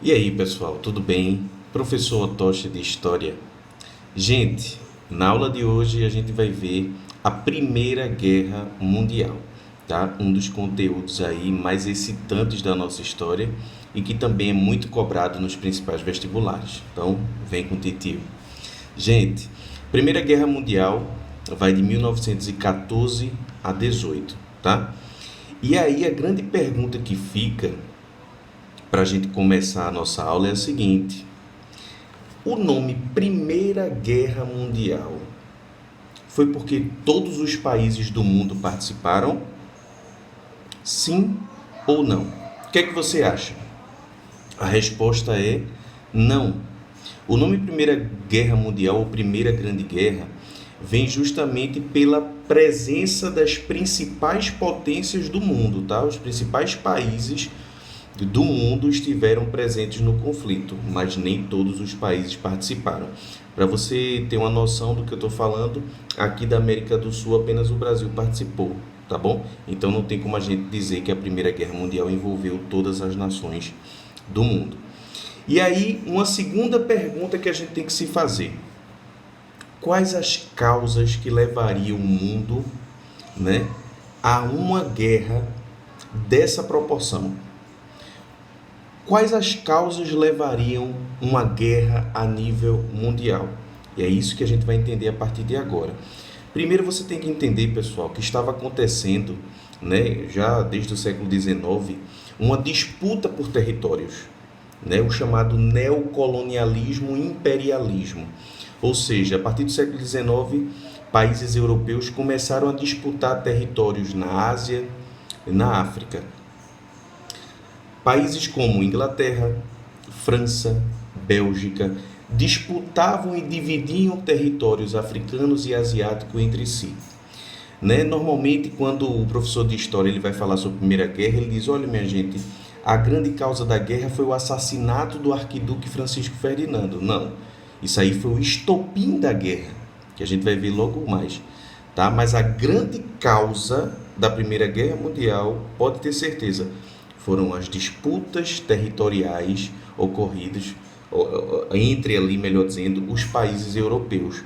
E aí, pessoal, tudo bem? Professor Otoshi de História. Gente, na aula de hoje a gente vai ver a Primeira Guerra Mundial, tá? Um dos conteúdos aí mais excitantes da nossa história e que também é muito cobrado nos principais vestibulares. Então, vem com o titio. Gente, Primeira Guerra Mundial vai de 1914 a 18, tá? E aí a grande pergunta que fica para a gente começar a nossa aula é a seguinte: o nome Primeira Guerra Mundial foi porque todos os países do mundo participaram? Sim ou não? O que é que você acha? A resposta é não. O nome Primeira Guerra Mundial ou Primeira Grande Guerra vem justamente pela presença das principais potências do mundo, tá? Os principais países do mundo estiveram presentes no conflito, mas nem todos os países participaram. Para você ter uma noção do que eu estou falando, aqui da América do Sul apenas o Brasil participou, tá bom? Então não tem como a gente dizer que a Primeira Guerra Mundial envolveu todas as nações do mundo. E aí, uma segunda pergunta que a gente tem que se fazer: quais as causas que levariam o mundo, né, a uma guerra dessa proporção? Quais as causas levariam uma guerra a nível mundial? E é isso que a gente vai entender a partir de agora. Primeiro você tem que entender, pessoal, que estava acontecendo, né, já desde o século XIX, uma disputa por territórios, né, o chamado neocolonialismo e imperialismo. Ou seja, a partir do século XIX, países europeus começaram a disputar territórios na Ásia e na África. Países como Inglaterra, França, Bélgica disputavam e dividiam territórios africanos e asiáticos entre si. Né? Normalmente, quando o professor de história ele vai falar sobre a Primeira Guerra, ele diz: olha, minha gente, a grande causa da guerra foi o assassinato do arquiduque Francisco Ferdinando. Não, isso aí foi o estopim da guerra, que a gente vai ver logo mais. Tá? Mas a grande causa da Primeira Guerra Mundial, pode ter certeza, foram as disputas territoriais ocorridas entre ali, melhor dizendo, os países europeus,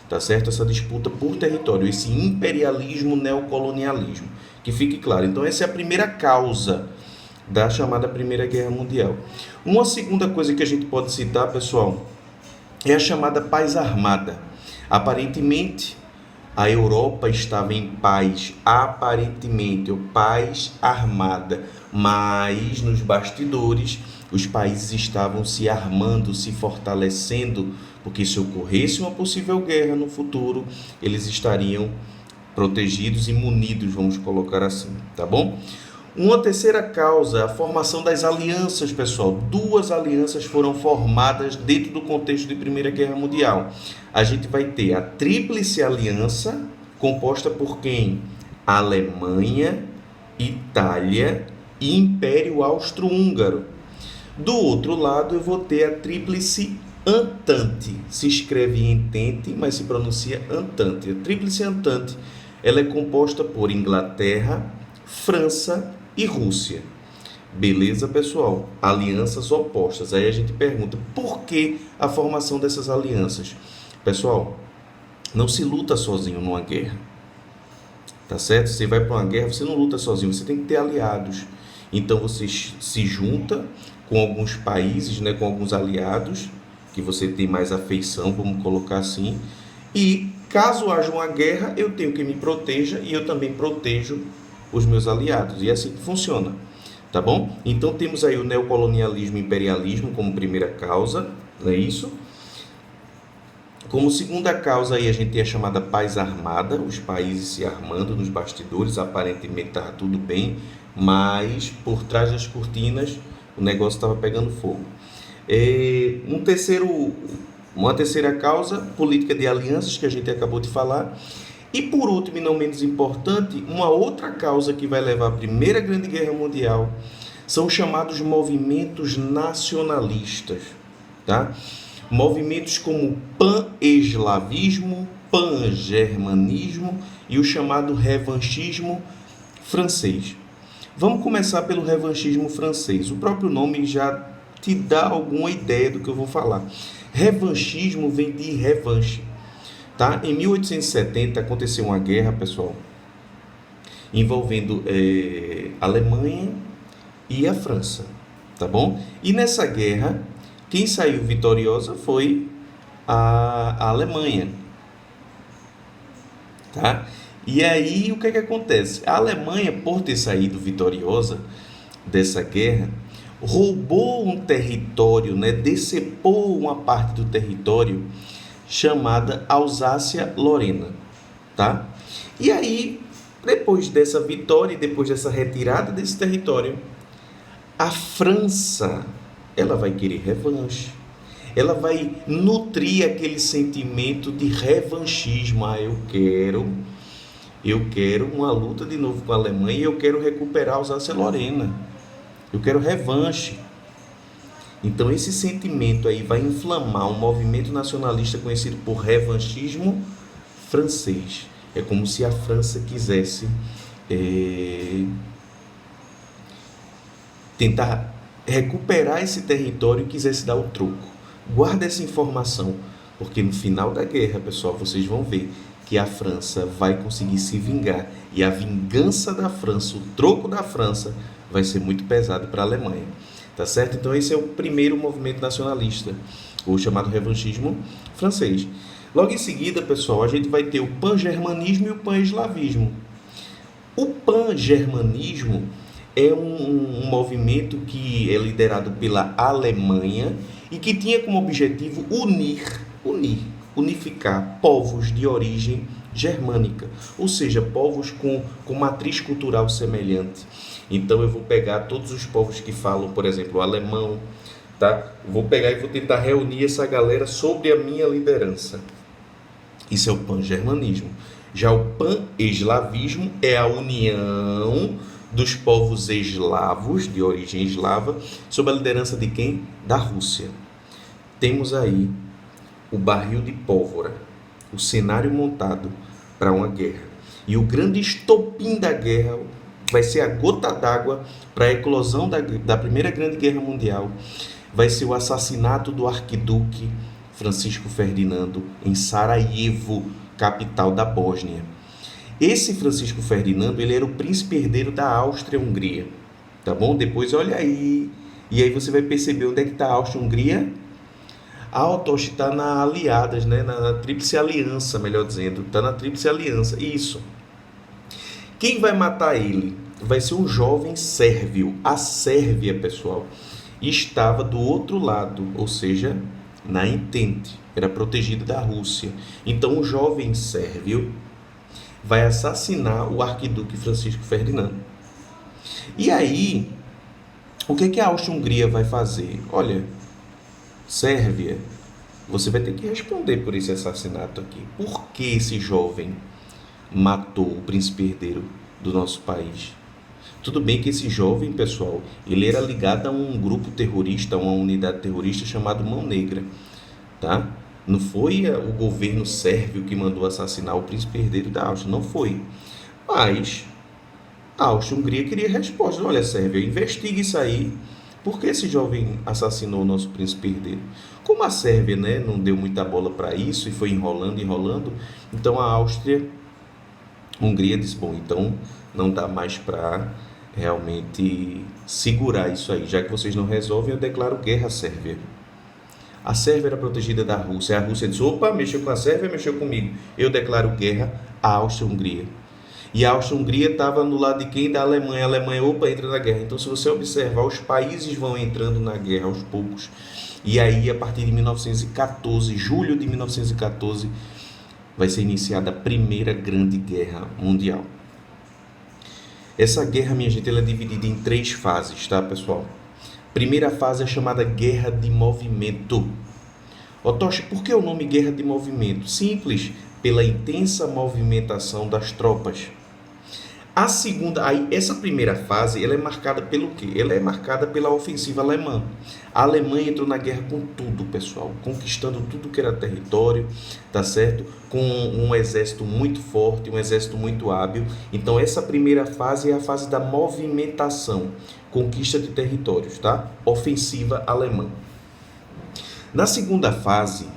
tá certo? Essa disputa por território, esse imperialismo, neocolonialismo, que fique claro. Então essa é a primeira causa da chamada Primeira Guerra Mundial. Uma segunda coisa que a gente pode citar, pessoal, é a chamada paz armada. Aparentemente, a Europa estava em paz, aparentemente, paz armada, mas nos bastidores os países estavam se armando, se fortalecendo, porque se ocorresse uma possível guerra no futuro, eles estariam protegidos e munidos, vamos colocar assim, tá bom? Uma terceira causa, a formação das alianças, pessoal. Duas alianças foram formadas dentro do contexto de Primeira Guerra Mundial. A gente vai ter a Tríplice Aliança, composta por quem? Alemanha, Itália e Império Austro-Húngaro. Do outro lado, eu vou ter a Tríplice Entente. Se escreve Entente, mas se pronuncia Entente. A Tríplice Entente, ela é composta por Inglaterra, França e Rússia. Beleza, pessoal? Alianças opostas. Aí a gente pergunta: por que a formação dessas alianças? Pessoal, não se luta sozinho numa guerra. Tá certo? Você vai para uma guerra, você não luta sozinho, você tem que ter aliados. Então você se junta com alguns países, né, com alguns aliados que você tem mais afeição, vamos colocar assim. E caso haja uma guerra, eu tenho que me proteja e eu também protejo os meus aliados. E é assim que funciona, tá bom? Então temos aí o neocolonialismo e imperialismo como primeira causa, não é isso? Como segunda causa aí a gente tem a chamada paz armada, os países se armando nos bastidores, aparentemente estava tudo bem, mas por trás das cortinas o negócio estava pegando fogo. Uma terceira causa, política de alianças, que a gente acabou de falar. E por último, e não menos importante, uma outra causa que vai levar à Primeira Grande Guerra Mundial são os chamados movimentos nacionalistas, tá? Movimentos como pan-eslavismo, pan-germanismo e o chamado revanchismo francês. Vamos começar pelo revanchismo francês. O próprio nome já te dar alguma ideia do que eu vou falar. Revanchismo vem de revanche, tá? Em 1870 aconteceu uma guerra, pessoal, envolvendo a Alemanha e a França, tá bom? E nessa guerra, quem saiu vitoriosa foi a Alemanha, tá? E aí, o que é que acontece? A Alemanha, por ter saído vitoriosa dessa guerra, roubou um território, né? Decepou uma parte do território chamada Alsácia-Lorena, tá? E aí, depois dessa vitória e depois dessa retirada desse território, a França, ela vai querer revanche. Ela vai nutrir aquele sentimento de revanchismo. Ah, eu quero uma luta de novo com a Alemanha e eu quero recuperar Alsácia-Lorena. Eu quero revanche. Então esse sentimento aí vai inflamar um movimento nacionalista conhecido por revanchismo francês. É como se a França quisesse tentar recuperar esse território e quisesse dar o troco. Guarda essa informação, porque no final da guerra, pessoal, vocês vão ver que a França vai conseguir se vingar. E a vingança da França, o troco da França, vai ser muito pesado para a Alemanha. Tá certo? Então esse é o primeiro movimento nacionalista, o chamado revanchismo francês. Logo em seguida, pessoal, a gente vai ter o pan-germanismo e o pan-eslavismo. O pan-germanismo é um movimento que é liderado pela Alemanha e que tinha como objetivo unificar povos de origem germânica, ou seja, povos com matriz cultural semelhante. Então eu vou pegar todos os povos que falam, por exemplo, o alemão, tá? Vou pegar e vou tentar reunir essa galera sob a minha liderança. Isso é o pan-germanismo. Já o pan-eslavismo é a união dos povos eslavos, de origem eslava, sob a liderança de quem? Da Rússia. Temos aí o barril de pólvora, o cenário montado para uma guerra. E o grande estopim da guerra vai ser a gota d'água para a eclosão da Primeira Grande Guerra Mundial. Vai ser o assassinato do arquiduque Francisco Ferdinando em Sarajevo, capital da Bósnia. Esse Francisco Ferdinando, ele era o príncipe herdeiro da Áustria-Hungria, tá bom? Depois olha aí, e aí você vai perceber onde é que está a Áustria-Hungria. A Otoshi está na Aliadas, né? Na Tríplice Aliança, melhor dizendo, está na Tríplice Aliança, isso. Quem vai matar ele? Vai ser um jovem sérvio. A Sérvia, pessoal, estava do outro lado, ou seja, na Entente, era protegida da Rússia. Então o jovem sérvio vai assassinar o arquiduque Francisco Ferdinando. E aí, o que a Áustria-Hungria vai fazer? Olha, Sérvia, você vai ter que responder por esse assassinato aqui. Por que esse jovem matou o príncipe herdeiro do nosso país? Tudo bem que esse jovem, pessoal, ele era ligado a um grupo terrorista, a uma unidade terrorista chamada Mão Negra, tá? Não foi o governo sérvio que mandou assassinar o príncipe herdeiro da Áustria, não foi. Mas a Áustria-Hungria queria resposta. Olha, Sérvia, investigue isso aí. Por que esse jovem assassinou o nosso príncipe herdeiro? Como a Sérvia, né, não deu muita bola para isso e foi enrolando, então a Áustria-Hungria disse, bom, então não dá mais para realmente segurar isso aí. Já que vocês não resolvem, eu declaro guerra à Sérvia. A Sérvia era protegida da Rússia. A Rússia disse, opa, mexeu com a Sérvia, mexeu comigo. Eu declaro guerra à Áustria-Hungria. E a Áustria-Hungria estava no lado de quem? Da Alemanha. A Alemanha, opa, entra na guerra. Então, se você observar, os países vão entrando na guerra aos poucos. E aí, a partir de 1914, julho de 1914, vai ser iniciada a Primeira Grande Guerra Mundial. Essa guerra, minha gente, ela é dividida em 3 fases, tá, pessoal? Primeira fase é chamada Guerra de Movimento. Otoshi, por que o nome Guerra de Movimento? Simples, pela intensa movimentação das tropas. A segunda, essa primeira fase, ela é marcada pelo quê? Ela é marcada pela ofensiva alemã. A Alemanha entrou na guerra com tudo, pessoal, conquistando tudo que era território, tá certo? Com um exército muito forte, um exército muito hábil. Então essa primeira fase é a fase da movimentação. conquista de territórios, tá? Ofensiva alemã. Na segunda fase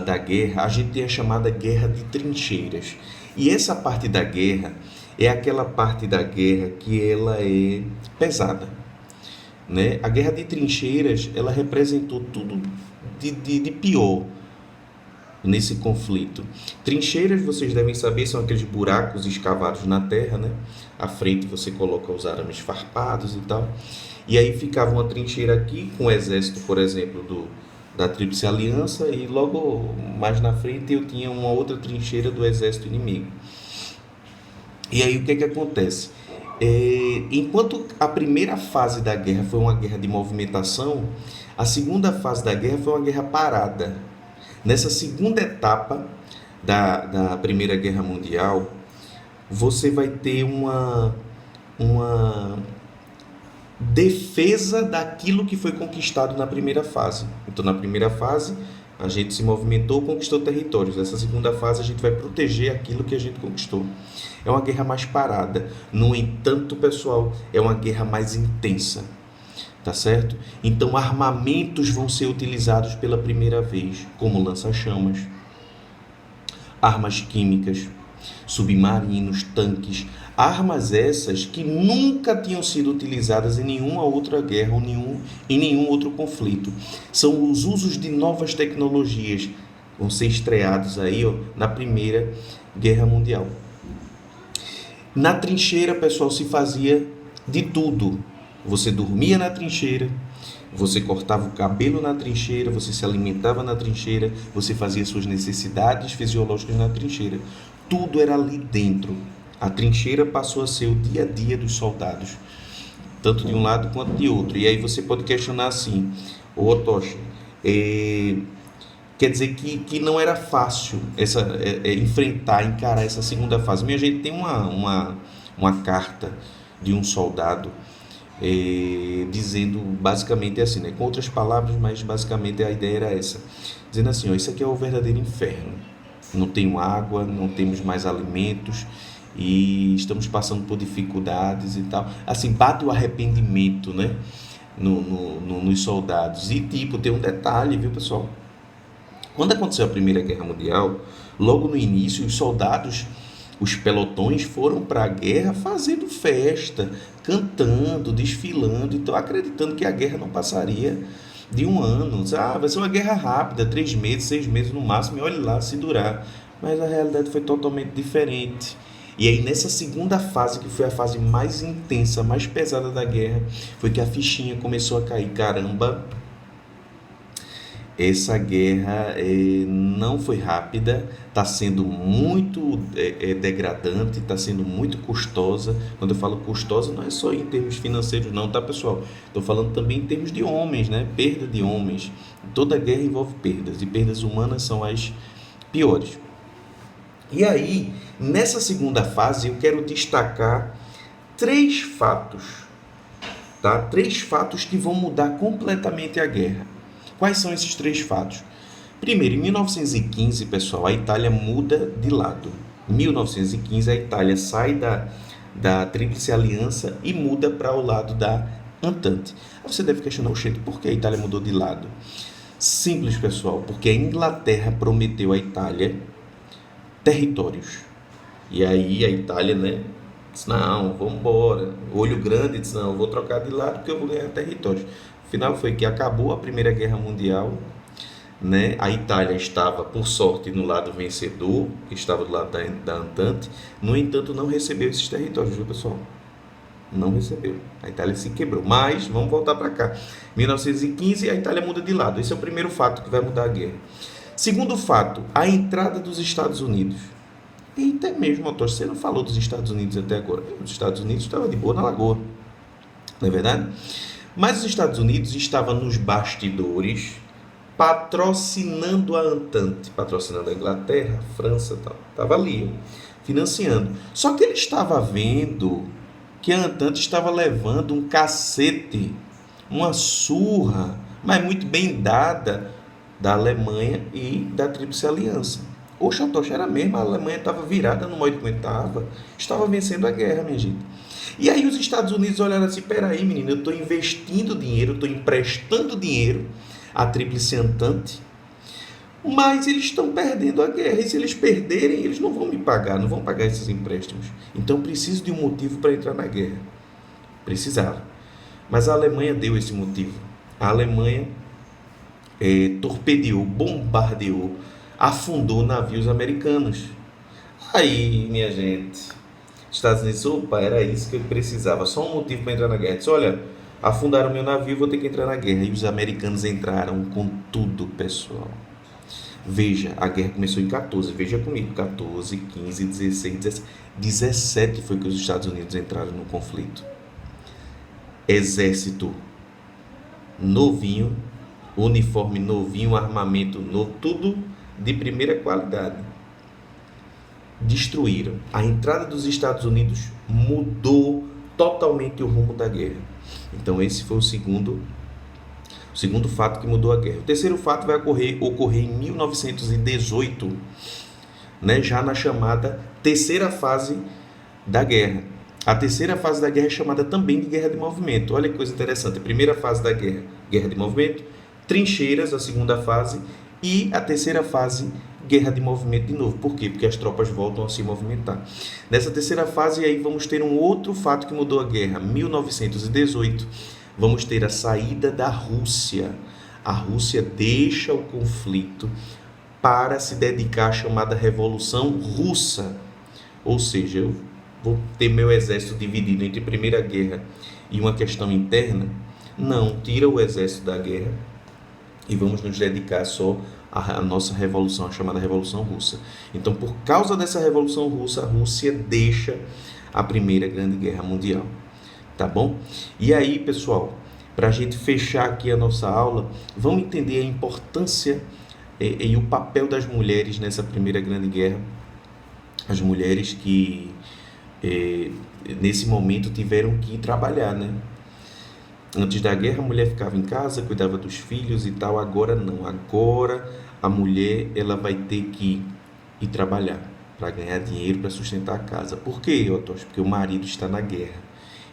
da guerra, a gente tem a chamada Guerra de Trincheiras. E essa parte da guerra é aquela parte da guerra que ela é pesada, né? A Guerra de Trincheiras, ela representou tudo de pior nesse conflito. Trincheiras, vocês devem saber, são aqueles buracos escavados na terra, né? À frente você coloca os arames farpados e tal. E aí ficava uma trincheira aqui com o exército, por exemplo, da Tríplice Aliança, e logo mais na frente eu tinha uma outra trincheira do exército inimigo. E aí o que é que acontece? Enquanto a primeira fase da guerra foi uma guerra de movimentação, a segunda fase da guerra foi uma guerra parada. Nessa segunda etapa da Primeira Guerra Mundial, você vai ter uma defesa daquilo que foi conquistado na primeira fase. Então, na primeira fase, a gente se movimentou, conquistou territórios. Nessa segunda fase, a gente vai proteger aquilo que a gente conquistou. É uma guerra mais parada. No entanto, pessoal, é uma guerra mais intensa. Tá certo? Então, armamentos vão ser utilizados pela primeira vez, como lança-chamas, armas químicas, submarinos, tanques, armas essas que nunca tinham sido utilizadas em nenhuma outra guerra ou em nenhum outro conflito. São os usos de novas tecnologias, vão ser estreados aí, na Primeira Guerra Mundial. Na trincheira, pessoal, se fazia de tudo. Você dormia na trincheira, você cortava o cabelo na trincheira, você se alimentava na trincheira, você fazia suas necessidades fisiológicas na trincheira. Tudo era ali dentro. A trincheira passou a ser o dia a dia dos soldados, tanto de um lado quanto de outro. E aí você pode questionar assim, Otoshi, quer dizer que não era fácil encarar essa segunda fase. Minha gente, tem uma carta de um soldado dizendo basicamente assim, né? Com outras palavras, mas basicamente a ideia era essa, dizendo assim, isso aqui é o verdadeiro inferno, não tem água, não temos mais alimentos e estamos passando por dificuldades e tal, assim, bate o arrependimento, né? Nos soldados. E tipo, tem um detalhe, viu, pessoal? Quando aconteceu a Primeira Guerra Mundial, logo no início, os soldados, os pelotões, foram para a guerra fazendo festa, cantando, desfilando, então acreditando que a guerra não passaria de um ano. Vai ser uma guerra rápida, 3 meses, 6 meses no máximo, e olhe lá se durar. Mas a realidade foi totalmente diferente. E aí nessa segunda fase, que foi a fase mais intensa, mais pesada da guerra, foi que a fichinha começou a cair. Caramba, essa guerra não foi rápida, está sendo muito degradante, está sendo muito custosa. Quando eu falo custosa, não é só em termos financeiros não, tá, pessoal? Estou falando também em termos de homens, né? Perda de homens. Toda guerra envolve perdas, e perdas humanas são as piores. E aí, nessa segunda fase, eu quero destacar 3 fatos, tá? 3 fatos que vão mudar completamente a guerra. Quais são esses 3 fatos? Primeiro, em 1915, pessoal, a Itália muda de lado. Em 1915, a Itália sai da Tríplice Aliança e muda para o lado da Entente. Você deve questionar, por que a Itália mudou de lado? Simples, pessoal, porque a Inglaterra prometeu à Itália territórios. E aí a Itália, né, disse, não, vamos embora. Olho grande, disse, não, eu vou trocar de lado porque eu vou ganhar territórios. Final foi que acabou a Primeira Guerra Mundial, né? A Itália estava, por sorte, no lado vencedor, que estava do lado da Entente. No entanto, não recebeu esses territórios, viu, pessoal? Não recebeu. A Itália se quebrou. Mas, vamos voltar para cá. 1915, a Itália muda de lado. Esse é o primeiro fato que vai mudar a guerra. Segundo fato, a entrada dos Estados Unidos. Eita mesmo, Otto, você não falou dos Estados Unidos até agora. Os Estados Unidos estavam de boa na lagoa. Não é verdade? Mas os Estados Unidos estavam nos bastidores patrocinando a Entente, patrocinando a Inglaterra, a França, tal. Estava ali, financiando. Só que ele estava vendo que a Entente estava levando um cacete, uma surra, mas muito bem dada, da Alemanha e da Tríplice Aliança. Oxe, Otoshi, era mesmo, a Alemanha estava virada no modo que estava vencendo a guerra, minha gente. E aí os Estados Unidos olharam assim, peraí, menino, eu estou investindo dinheiro, estou emprestando dinheiro à Tríplice Entente, mas eles estão perdendo a guerra, e se eles perderem, eles não vão me pagar, não vão pagar esses empréstimos. Então preciso de um motivo para entrar na guerra. Precisaram. Mas a Alemanha deu esse motivo. A Alemanha torpedeou, bombardeou, afundou navios americanos. Aí, minha gente, Estados Unidos, opa, era isso que eu precisava, só um motivo para entrar na guerra. Disse, olha, afundaram meu navio, vou ter que entrar na guerra. E os americanos entraram com tudo, pessoal. Veja, a guerra começou em 14, veja comigo, 14, 15, 16, 17, 17 foi que os Estados Unidos entraram no conflito. Exército novinho, uniforme novinho, armamento novo, tudo de primeira qualidade. Destruíram. A entrada dos Estados Unidos mudou totalmente o rumo da guerra. Então esse foi o segundo fato que mudou a guerra. O terceiro fato vai ocorrer em 1918, né, já na chamada terceira fase da guerra. A terceira fase da guerra é chamada também de guerra de movimento. Olha que coisa interessante. A primeira fase da guerra, guerra de movimento, trincheiras, a segunda fase, e a terceira fase, guerra de movimento de novo. Por quê? Porque as tropas voltam a se movimentar. Nessa terceira fase, aí vamos ter um outro fato que mudou a guerra. 1918, vamos ter a saída da Rússia. A Rússia deixa o conflito para se dedicar à chamada Revolução Russa. Ou seja, eu vou ter meu exército dividido entre Primeira Guerra e uma questão interna. Não, tira o exército da guerra e vamos nos dedicar só à nossa revolução, a chamada Revolução Russa. Então, por causa dessa Revolução Russa, a Rússia deixa a Primeira Grande Guerra Mundial. Tá bom? E aí, pessoal, para a gente fechar aqui a nossa aula, vamos entender a importância e o papel das mulheres nessa Primeira Grande Guerra. As mulheres que, nesse momento, tiveram que trabalhar, né? Antes da guerra, a mulher ficava em casa, cuidava dos filhos e tal. Agora não. Agora a mulher ela vai ter que ir trabalhar para ganhar dinheiro para sustentar a casa. Por quê, Otócio? Porque o marido está na guerra.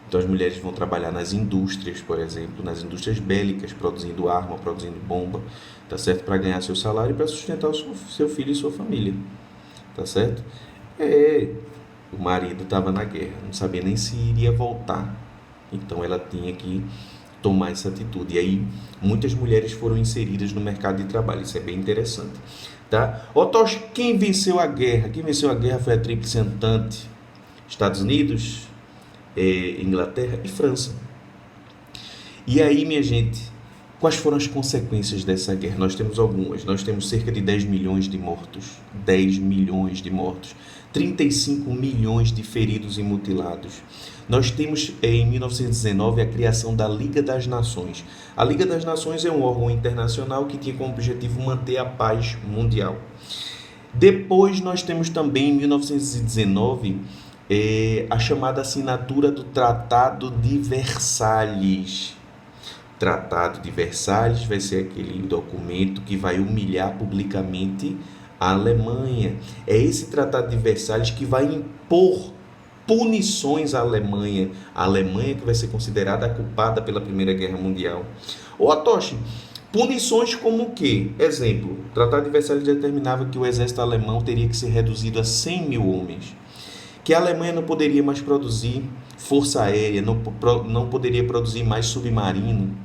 Então as mulheres vão trabalhar nas indústrias, por exemplo, nas indústrias bélicas, produzindo arma, produzindo bomba, tá certo? Para ganhar seu salário e para sustentar o seu filho e sua família, tá certo? O marido estava na guerra, não sabia nem se iria voltar. Então ela tinha que tomar essa atitude. E aí muitas mulheres foram inseridas no mercado de trabalho. Isso é bem interessante, tá? Otócio, quem venceu a guerra? Quem venceu a guerra foi a Tríplice Entente. Estados Unidos, Inglaterra e França. E aí, minha gente, quais foram as consequências dessa guerra? Nós temos algumas. Nós temos cerca de 10 milhões de mortos. 10 milhões de mortos. 35 milhões de feridos e mutilados. Nós temos, em 1919, a criação da Liga das Nações. A Liga das Nações é um órgão internacional que tinha como objetivo manter a paz mundial. Depois, nós temos também, em 1919, a chamada assinatura do Tratado de Versalhes. Tratado de Versalhes vai ser aquele documento que vai humilhar publicamente a Alemanha. É esse Tratado de Versalhes que vai impor punições à Alemanha. A Alemanha que vai ser considerada a culpada pela Primeira Guerra Mundial. Otócio, punições como o quê? Exemplo, o Tratado de Versalhes determinava que o exército alemão teria que ser reduzido a 100 mil homens. Que a Alemanha não poderia mais produzir força aérea, não poderia produzir mais submarino,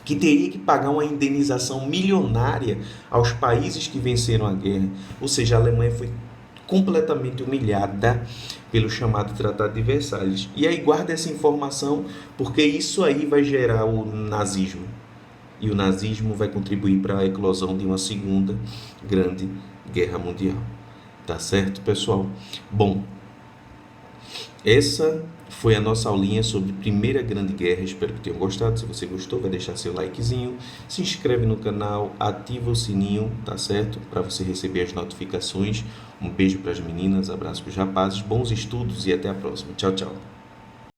que teria que pagar uma indenização milionária aos países que venceram a guerra. Ou seja, a Alemanha foi completamente humilhada pelo chamado Tratado de Versalhes. E aí guarda essa informação, porque isso aí vai gerar o nazismo. E o nazismo vai contribuir para a eclosão de uma segunda grande guerra mundial. Tá certo, pessoal? Bom, essa foi a nossa aulinha sobre Primeira Grande Guerra. Espero que tenham gostado. Se você gostou, vai deixar seu likezinho, se inscreve no canal, ativa o sininho, tá certo? Para você receber as notificações. Um beijo para as meninas, abraço para os rapazes, bons estudos e até a próxima. Tchau, tchau.